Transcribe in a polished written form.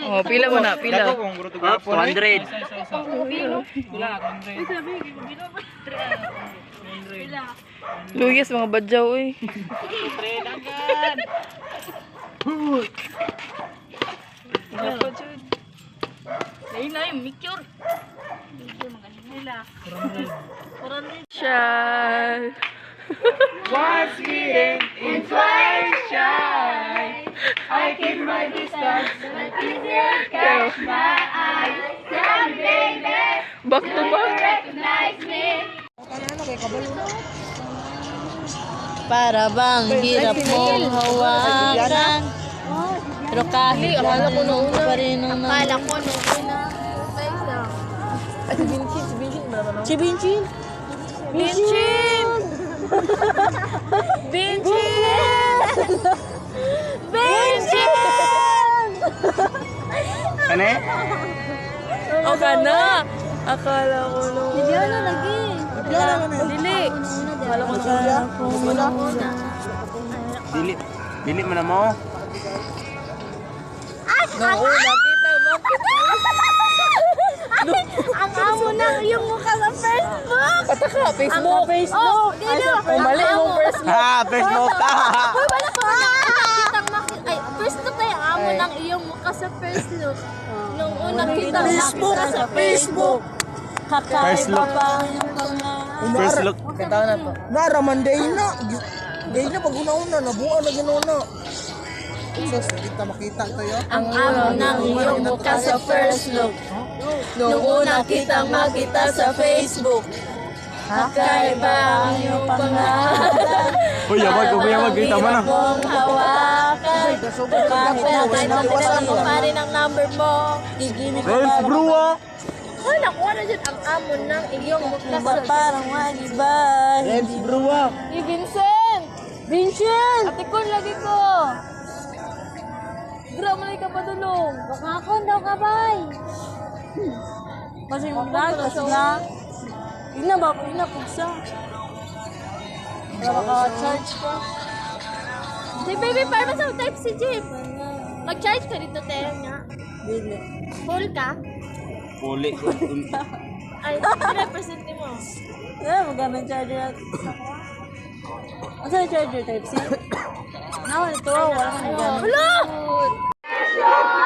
Oh, pila mo na, pila. 200. Luyas mga badyaw eh. Shy. Once eating and twice shy. I keep my distance, but easier catch my eye. Tell me, baby, Back to back. recognize me. Para bang hirap mong hawakan. Pero kahit akala ko nung una pa rin nung Akala ko nung una. Si Binchin. Binchin! Binchin! Binchin! Kane? O ka na. Akala ko nung Hindi ano lagi. dili. Akala ko sa Una. Dili mo na mo. Nung una kita Ang amo ng iyong mukha sa Facebook. Pataka, Facebook. Oh, dito. Oh, mali yung first mo. Facebook ka. Uy, wala ko. Ay, first look na yung amo ng iyong mukha sa first look. Nung unang kita Facebook makita sa Facebook. First look. First look. Katawa na to. Naraman day na. Day na pag una-una, nabuo na ginuna. Sus, kita makita tayo. ang amo ng iyong mukha sa first look. Nung una kitang makita sa Facebook. Kakaiba ang iyong pangalan. Uy, yamag, kita mo na. Hirap mong hawakan. Kahit nakita mo pa rin ang number mo. Friends, bro, ah. Ay, nakuha na dyan ang amo ng iyong mukha sa Parang magibay. Friends, bro, ah. Si Vincent! Vincent! Ate Con, lagi ko! Gra, malay ka padulong. Baka ako daw ka, bay. Kasi mag-vlog kasi na. Ina ba? Ina pugsa. Para maka-charge ka. Si baby, parang sa type si Jeep. Mag-charge ka dito, te, nga. Dili. Full ka? Puli. Ay, represent mo. Maganda yung charger natin. Asa yung charger type C? Naman ito, wala nang gano'n. Hello!